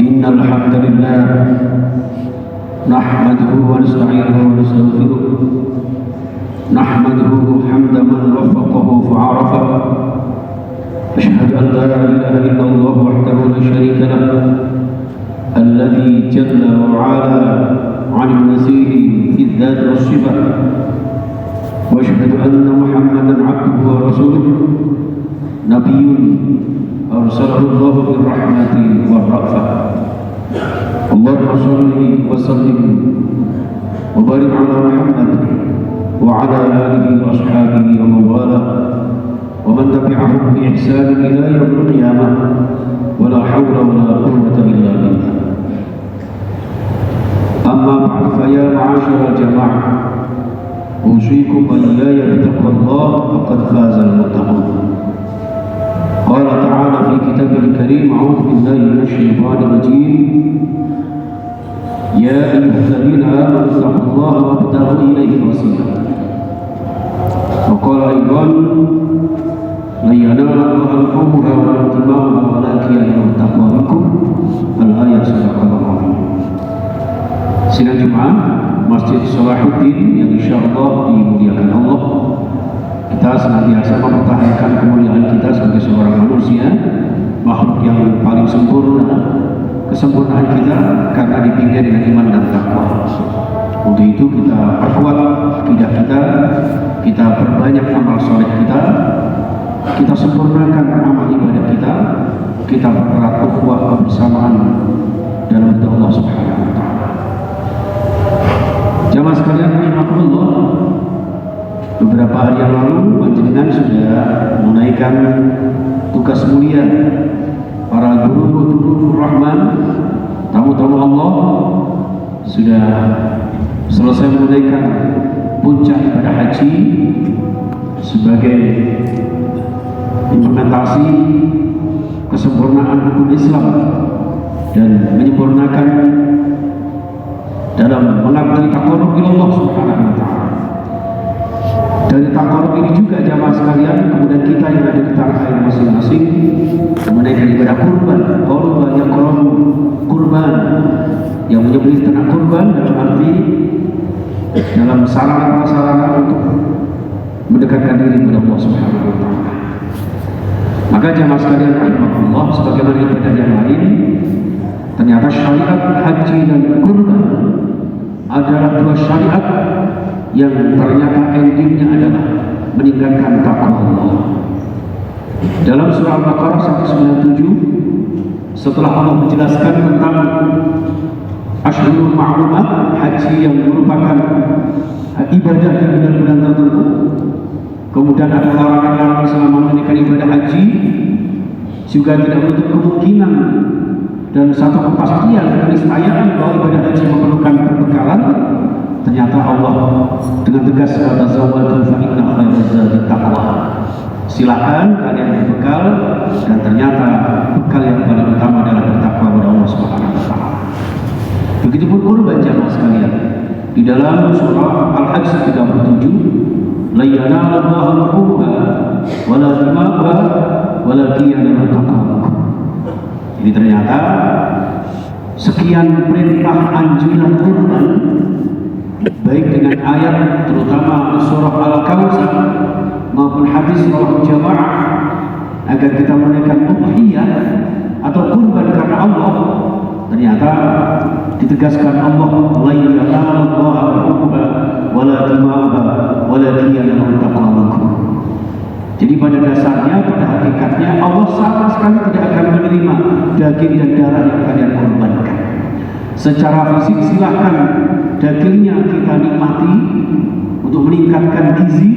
إن الحمد لله نحمده ونستعينه ونستغفره نحمده حمد من وفقه فعرفه أشهد أن لا إله إلا الله وحده لا شريك له الذي جل وعلا عن المزيد في الذات والصفة وأشهد أن محمدا عبده ورسوله نبي أرسله الله بالرحمة والرأفة اللهم صل وسلم وبارك على محمد وعلى آله وأصحابه ومن والاه ومن تبعهم بإحسان إلى يوم القيامة ولا حول ولا قوة إلا بالله. أما بعد فيا معاشر الجماعة أوصيكم وإياي بتقوى الله فقد فاز المتقون. قال تعالى في كتابه الكريم أعوذ بالله من الشيطان الرجيم يا أيها الذين آمنوا اتقوا الله وابتغوا إليه الوسيلة وقال أيضا لن ينال الله لحومها ولا دماؤها ولكن ينال التقوى منكم الآية صدق الله العظيم. Sidang Jumat Masjid Salahuddin yang insyaallah dimuliakan Allah, kita senantiasa mempertahankan kemuliaan kita sebagai seorang manusia, makhluk yang paling sempurna. Kesempurnaan kita karena dipimpin dengan iman dan takwa. Untuk itu kita perkuat akidah kita perbanyak amal soleh kita sempurnakan amal ibadah kita pererat ukhuwah kebersamaan dalam ridha Allah Subhanahu wa taala. Jamaah sekalian rahimakumullah, beberapa hari yang lalu panjenengan sudah menunaikan tugas mulia. Para guru Rahman, tamu-tamu Allah sudah selesai menunaikan puncak ibadah haji sebagai implementasi kesempurnaan hukum Islam dan menyempurnakan dalam mengabdi taqarrub ila Allah Subhanahu wa taala. Dari taqarrub ini juga jamaah sekalian, kemudian kita yang ada di tanah air masing-masing menunaikan ibadah kurban yang kurban yang menyembelih ternak kurban dalam arti dalam sarana untuk mendekatkan diri kepada Allah Subhanahu wa taala. Maka jamaah sekalian rahimakumullah, sebagaimana ibadah yang lain, ternyata syariat haji dan kurban adalah dua syariat yang ternyata endingnya adalah meningkatkan takwa Allah. Dalam surah Al-Baqarah 197, setelah Allah menjelaskan tentang Ashhurul Ma'lumat, haji yang merupakan ibadah yang benar-benar tertentu, kemudian ada larangan-larangan selama menunaikan ibadah haji, juga tidak menutup kemungkinan dan satu kepastian keniscayaan bahwa ibadah haji memerlukan perbekalan. Ternyata Allah dengan tegas kata zawadu fa inna khairaz zadi taqwa. Silakan kalian berbekal, dan ternyata bekal yang paling utama adalah bertakwa kepada Allah Subhanahu wa taala. Begitupun kurban jamaah sekalian. Di dalam surah Al-Hajj 37, la yanalallahu luhumha wala dima'uha walakin yanaluhu taqwa. Jadi ternyata sekian perintah anjuran kurban, baik dengan ayat terutama surah Al-Kautsar maupun hadis rawahu jamaah, agar kita menunaikan udhiyah atau kurban karena Allah, ternyata ditegaskan Allah la yanalallahu wala dima'uha walakin yanaluhu taqwa. Jadi pada dasarnya, pada hakikatnya Allah sama sekali tidak akan menerima daging dan darah yang kalian korbankan. Secara fisik silahkan dagingnya kita nikmati untuk meningkatkan gizi,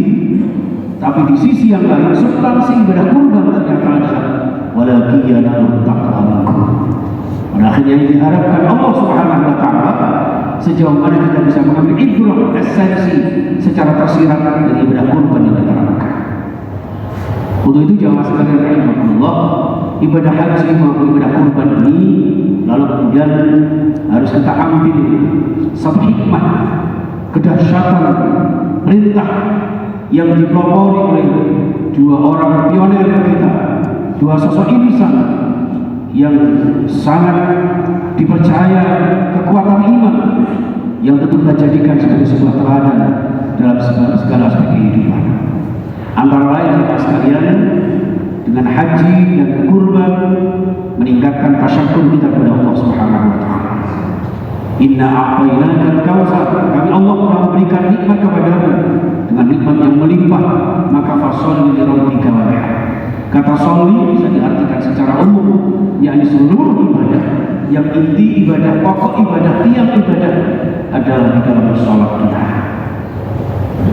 tapi di sisi yang lain substansi ibadah kurban ternyata adalah walakin yanaluhu taqwa. Pada akhirnya yang diharapkan Allah Subhanahu wa taala, sejauh mana kita bisa mengambil ibrah esensi secara tersirat dari ibadah kurban yang kita lakukan. Untuk itu jamaah sekalian rahimakumullah, ibadah haji maupun ibadah kurban ini lalu kemudian harus kita ambil satu hikmah kedahsyatan perintah yang dipelopori oleh dua orang pionir kita, dua sosok insan yang sangat dipercaya kekuatan iman yang tentu kita jadikan sebagai sebuah teladan dalam segala aspek kehidupan. Antara lain jemaah sekalian, dengan haji dan kurban meningkatkan tasyakkur kita kepada Allah Subhanahu wa taala. Inna a'tainaka al-kautsar, kami Allah telah memberikan nikmat kepadamu dengan nikmat yang melimpah, maka fasholli li rabbika wanhar. Kata sholli bisa diartikan secara umum, yakni seluruh ibadah. Yang inti ibadah, pokok ibadah, tiap ibadah adalah di dalam sholat kita.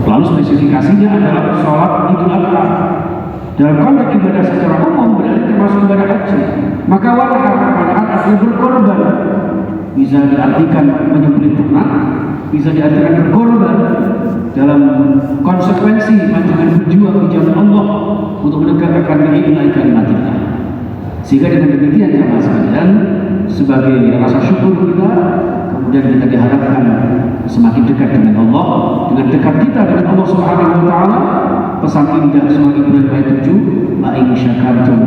Lalu spesifikasinya adalah sholat Idul Adha. Dalam konteks ibadah secara umum berarti termasuk ibadah haji. Maka wanhar artinya berkorban. Bisa diartikan menyembelih ternak, bisa diartikan berkorban dalam konsekuensi panjangan berjuang di jalan Allah untuk menegakkan kalimat-Kalimatillah. Sehingga dengan demikian jemaah sekalian, sebagai rasa syukur kita, kemudian kita diharapkan semakin dekat dengan Allah. Dengan dekat kita dengan Allah Subhanahu wa taala, pesan indah surah Ibrahim ayat 7, la in syakartum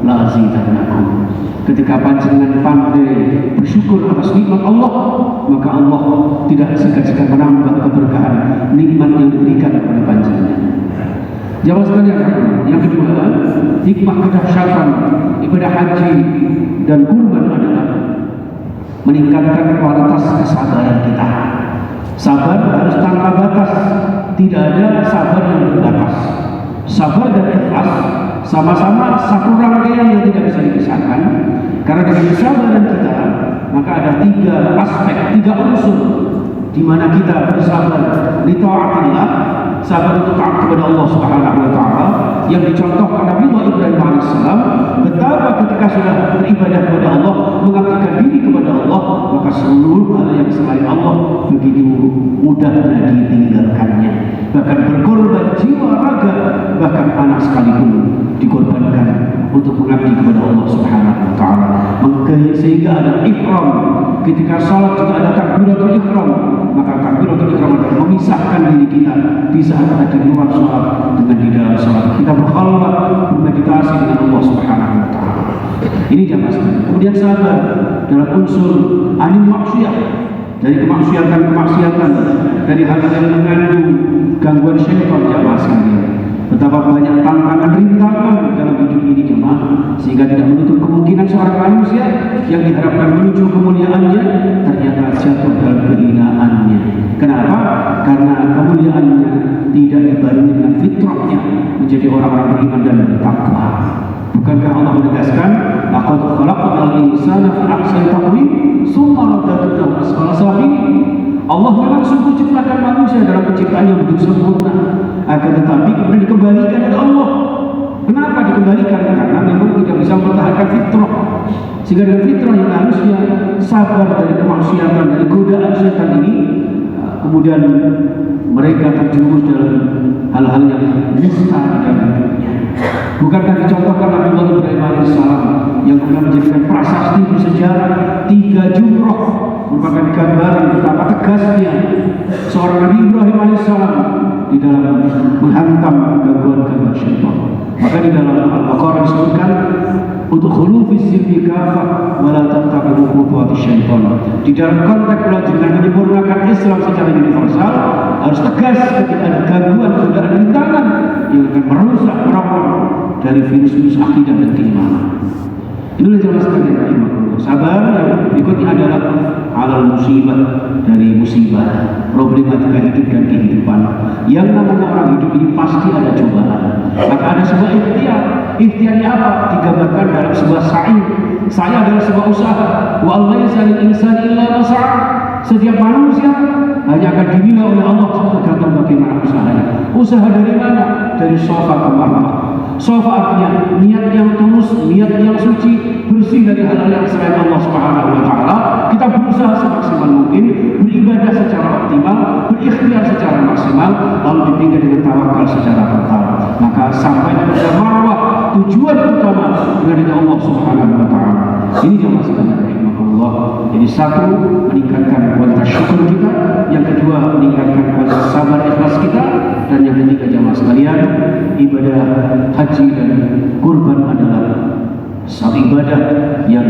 la azidannakum. Ketika panjenengan pandai bersyukur atas nikmat Allah, maka Allah tidak segan-segan menambah keberkahan nikmat yang diberikan kepada panjenengan. Jamaah sekalian, yang kedua, hikmah kedahsyatan ibadah haji dan kurban adalah meningkatkan kualitas kesabaran kita. Sabar harus tanpa batas, tidak ada sabar yang berbatas. Sabar dan ikhlas sama-sama satu rangkaian yang tidak bisa dipisahkan. Karena dengan kesabaran kita, maka ada 3 aspek, 3 unsur di mana kita bersabar li taatillah, sabar untuk taat kepada Allah Subhanahu wa taala, yang dicontohkan Nabi Ibrahim alaihissalam betapa ketika sudah beribadah kepada Allah, mengabdikan diri kepada Allah, maka seluruh hal yang selain Allah begitu mudahnya ditinggalkannya. Bahkan berkorban jiwa raga, bahkan anak sekalipun dikorbankan untuk mengabdi kepada Allah Subhanahu wa taala. Sehingga ada ihram. Ketika salat juga ada takbiratul ihram. Maka takbiratul ihram adalah memisahkan diri kita di saat ada di luar salat dengan di dalam salat. Kita berkhalwat, bermeditasi dengan Allah Subhanahu wa taala. Ini jamaah sekalian. Kemudian sabar dalam unsur anil maksiyah, dari kemaksiatan, dari hal-hal yang mengandung gangguan syaitan, jamaah sekalian. Betapa banyak tantangan rintangan dalam hidup ini jemaah, sehingga tidak menutup kemungkinan seorang manusia yang diharapkan menuju kemuliaannya ternyata jatuh dalam kehinaannya. Kenapa? Karena kemuliaannya tidak dibarengi dengan fitrahnya menjadi orang-orang beriman dan bertakwa. Bukankah Allah menegaskan, laqad khalaqnal insana fi ahsani taqwim tsumma radadnahu asfala safilin. Allah memang sungguh ciptakan manusia dalam penciptaan yang begitu sempurna, akan tetapi kemudian dikembalikan oleh Allah. Kenapa dikembalikan? Karena memang tidak bisa mempertahankan fitrah. Sehingga dengan fitrah yang harusnya sabar dari kemaksiatan, dari godaan setan ini, kemudian mereka terjerumus dalam hal-hal yang nista di dalam hidupnya. Bukankah dicontohkan Nabi Ibrahim alaihissalam yang kemudian menjadikan prasasti bersejarah 3 jumroh merupakan gambaran betapa tegasnya seorang Nabi Ibrahim alaihissalam di dalam menghantam gangguan-gangguan syaitan. Maka di dalam Al-Baqarah disebutkan udkhulu fis-silmi kafah wa la tattabi'u khutuwati syaitan. Di dalam konteks belajar dengan menyempurnakan Islam secara universal, harus tegas ketika ada gangguan, godaan, rintangan yang akan merusak, merawat dari virus-virus akidah dan keimanan. Inilah jemaah sekalian rahimahullah. Sabar yang berikutnya adalah halal musibah, dari musibah, problematika hidup dan kehidupan. Yang namanya orang hidup ini pasti ada cobaan. Maka ada sebuah ikhtiar. Ikhtiarnya apa? Digambarkan dalam sebuah sa'i. Sa'i adalah sebuah usaha. Wa allaisa lil insani illa ma sa'a. Setiap manusia hanya akan dinilai oleh Allah tergantung bagaimana usahanya. Usaha dari mana? Dari sofa ke marwah. Sofa artinya niat yang tulus, niat yang suci, bersih dari hal-hal yang selain Allah Subhanahu wa taala. Kita berusaha semaksimal mungkin, beribadah secara optimal, berikhtiar secara maksimal, lalu dipikir dengan tawakal secara total. Maka sampai pada marwah, tujuan utama dengan Allah Subhanahu wa taala. Ini jemaah sekalian rahimahullah. Jadi satu, meningkatkan kualitas syukur kita, yang kedua meningkatkan kualitas sabar ikhlas kita, dan yang ketiga jemaah sekalian, ibadah haji dan kurban adalah satu ibadah yang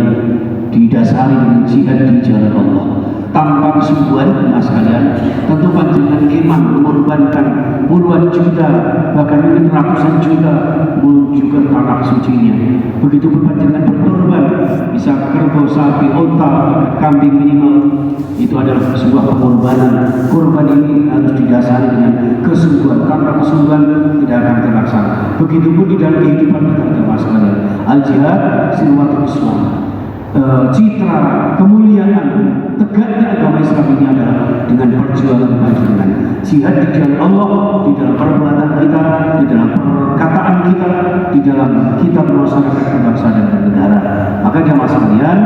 didasari dengan jihad di jalan Allah tanpa kesungguhan. Mas kalian, tentu panjenengan iman mengorbankan puluhan juta, bahkan mungkin ratusan juta menuju ke tanah sucinya. Begitu panjenengan berkorban, bisa kerbau, sapi, unta, kambing minimal, itu adalah sebuah pengorbanan. Korban ini harus didasari dengan kesungguhan. Tanpa kesungguhan tidak akan terlaksana. Begitupun di dalam kehidupan kita, mas kalian. Al-jihad silwatul Islam. Citra kemuliaan tegaknya agama Islam ini adalah dengan perjuangan panjenengan. Jihad di jalan Allah, di dalam perbuatan kita, di dalam perkataan kita, di dalam kita bermasyarakat berbangsa dan bernegara. Maka jamaah sekalian,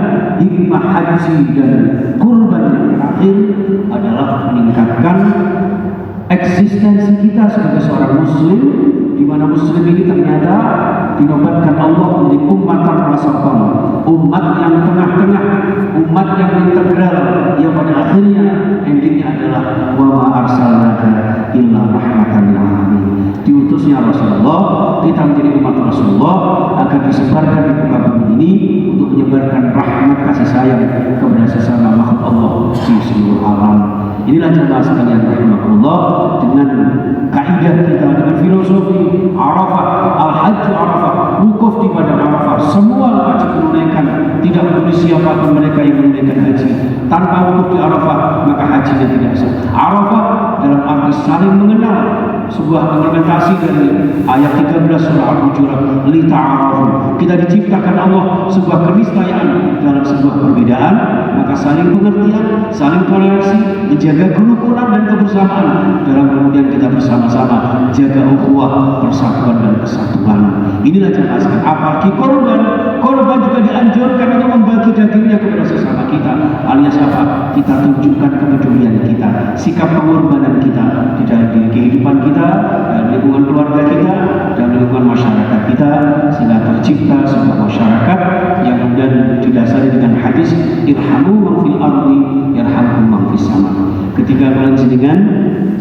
hikmah haji dan kurban yang terakhir adalah meningkatkan eksistensi kita sebagai seorang muslim, di mana muslim ini ternyata dinobatkan Allah menjadi ummatan wasatan, umat yang tengah-tengah, umat yang integral, yang pada akhirnya endingnya adalah wa ma arsalnaka illa rahmatan lil alamin. Diutusnya Rasulullah, kita menjadi umat Rasulullah agar disebarkan di muka bumi ini untuk menyebarkan rahmat kasih sayang kepada sesama makhluk Allah di seluruh alam. Inilah jemaah sekalian rahimahullah, dengan kaidah kita, dengan filosofi Arafah, al-hajj Arafah, wukuf di padang Arafah, semua wajib menunaikan, tidak peduli siapa pun mereka yang menunaikan haji. Tanpa wukuf di Arafah, maka hajinya tidak sah. Arafah dalam arti saling mengenal, sebuah implementasi dari ayat 13 surah Al-Hujurat, li ta'arafu. Kita diciptakan Allah sebuah keniscayaan dalam sebuah perbedaan, maka saling pengertian, saling toleransi, menjaga kerukunan dan kebersamaan dalam kemudian kita bersama-sama jaga ukhuwah, persatuan dan kesatuan. Inilah jamaah sekalian. Apalagi korban juga dianjurkan untuk membagi dagingnya kepada sesama kita, alias apa? Kita tunjukkan kepedulian kita, sikap pengorbanan kita di dalam kehidupan kita, dalam lingkungan keluarga kita, dalam lingkungan masyarakat kita, sehingga tercipta sebuah masyarakat yang kemudian didasari dengan hadis irhamu man fil ardi yarhamkum man fis sama. Ketika kalian sedang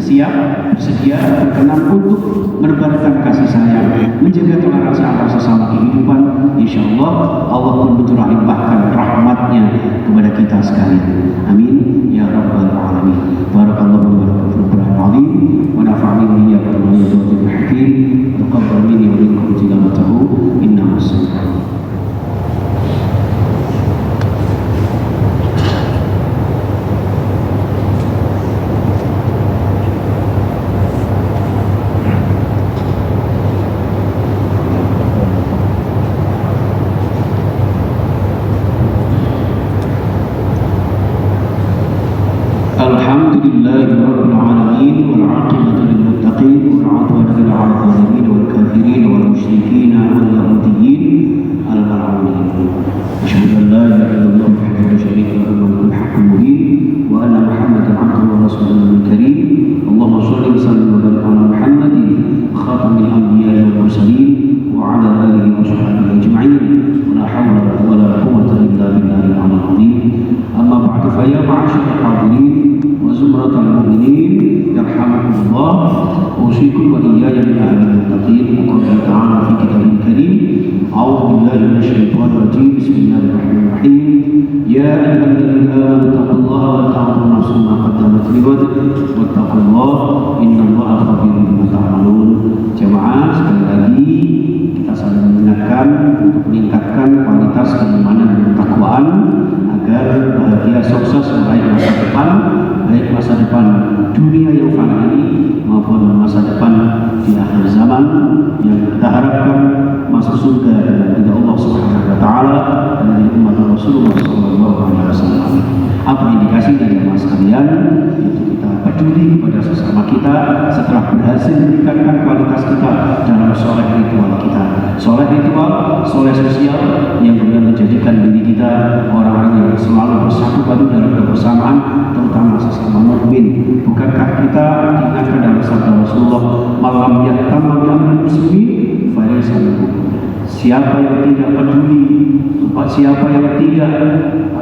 siap, bersedia, berkenan untuk menebarkan kasih sayang, menjaga toleransi antar sesama kehidupan, insya Allah Allah pun betul limpahkan rahmatnya kepada kita sekalian. Amin ya rabbal alamin. Barakallahu wa barakatuh. Wa nafa'ani bihi ya rabbal hakim. Taqabbal minni wa minkum tilawatahu innahu sami'un. Siapa yang tidak peduli, siapa yang tidak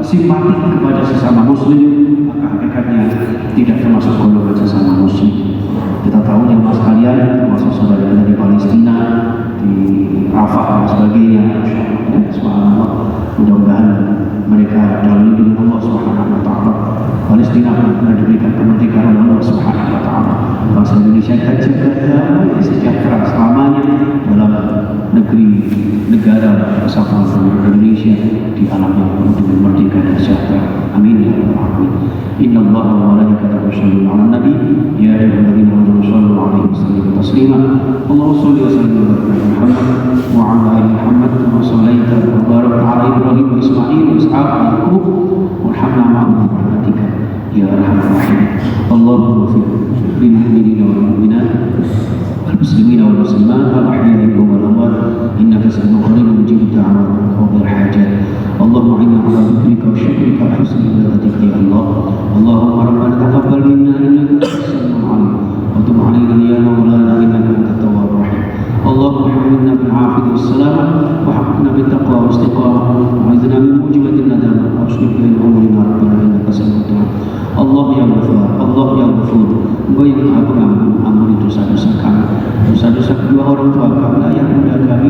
simpatik kepada sesama muslim, maka hakikatnya tidak termasuk golongan sesama muslim. Kita tahu yang mas kalian, termasuk saudara dari Palestina, di Rafah dan sebagainya, subhanallah, mudah-mudahan mereka benar-benar diberikan kemerdekaan oleh Allah Subhanahu wa taala. Bangsa Indonesia kita jaga damai sejahtera selamanya dalam negeri negara kesatuan Indonesia di alam yang penuh dengan merdeka dan sejahtera. Amin ya rabbal alamin. Innallaha wa malaikatahu yusholluna 'alan nabi ya ayyuhalladzina amanu shallu 'alaihi wa sallimu taslima. Allahumma shalli wa sallim ala Muhammad wa 'ala ali Muhammad kama shallaita wa barakta 'ala Ibrahim wa Ismail wa Ishaq wa Yaqub warhamna ma'ahum bi rahmatika ya arhamar rahimin. Allahumma ighfir lil mu'minina wal mu'minat wal muslimina wal muslimat al ahya'i minhum wal amwat innaka sami'un qaribun mujibud da'wat wa qadil hajat. Allahumma inna ala dhikrika wa syukrika wa husni ibadatika ya Allah. Allahumma rabbana taqabbal minna innaka antas samiul 'alim wa tub 'alaina ya maulana innaka antat tawwabur rahim. Allahumma hamilna bil 'afiyati was salamah wa haqqna bit taqwa wal istiqamah wa izna min mujibatin nadamah wa ashlih lana umurana rabbana innaka samiul du'a. Allah yang Ghafur, Allah yang Ghafur, Engkau yang Maha Pengampun, ampuni dosa-dosa kami, dosa-dosa kedua orang tua kami, ayah bunda kami,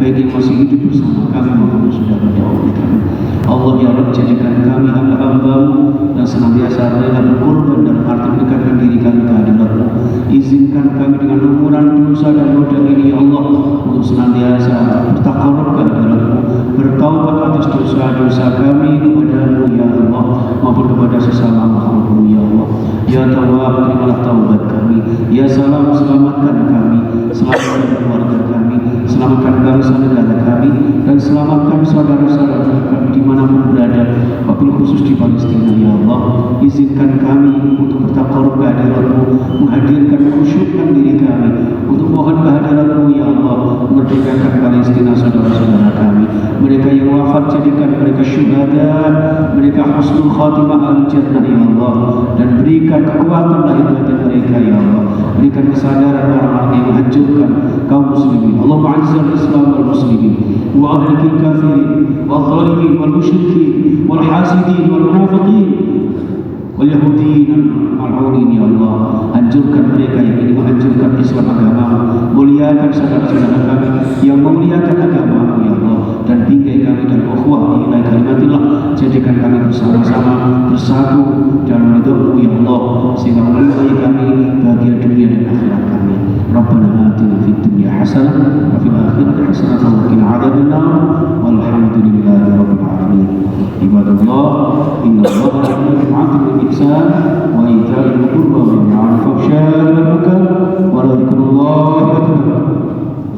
baik yang masih hidup bersama kami maupun yang sudah berdahulu kami. Allah ya Rabb, jadikan kami hamba-hamba-Mu yang senantiasa rela berkorban dalam arti mendekatkan diri kami ke hadirat-Mu. Izinkan kami dengan umuran dosa dan noda ini ya Allah untuk senantiasa bertaqarrub ke hadirat-Mu, bertaubat atas dosa-dosa kami kepada-Mu ya Allah maupun kepada sesama makhluk-Mu ya Allah. Ya Tawwab, terimalah taubat kami. Ya Salam, selamatkan kami, selamatkan keluarga kami, selamatkan bangsa negara kami, dan selamatkan saudara-saudara kami dimanapun berada, wabil khusus di Palestina ya Allah. Izinkan kami untuk bertaqarrub ke hadirat-Mu, menghadirkan khusyukkan diri kami untuk mohon ke hadirat-Mu ya Allah. Merdekakan Palestina saudara-saudara kami, mereka yang wafat jadikan mereka syuhada, mereka husnul khatimah al-jannah ya Allah, dan berikan kekuatan lahir batin mereka ya Allah. Berikan kesadaran orang-orang yang menghancurkan kaum muslimin. Allahumma a'izzal Islam wal muslimin wa ahlikil kafirin wal zalimin wal musyrikin wal hasidin wal munafiqin wal yahudiin mal'unin ya Allah. Hancurkan mereka yang ingin menghancurkan Islam agama, muliakan saudara-saudara kami yang memuliakan agama ya Allah, dan bingkai kami dan ukhuwah ila kalimatillah. Jadikan kami bersama-sama bersatu dalam ridho-Mu ya Allah, sehingga memenuhi kami bahagia dunia dan akhirat kami. Rabbana atina fid dunya hasanah wa fil akhirati hasanah wa qina adzabannar walhamdulillahi rabbil alamin. Ibadallah, innallaha ya'muru bil 'adli wal ihsan wa itaa'il qurba wa yanha 'anil fahsya'i wal munkar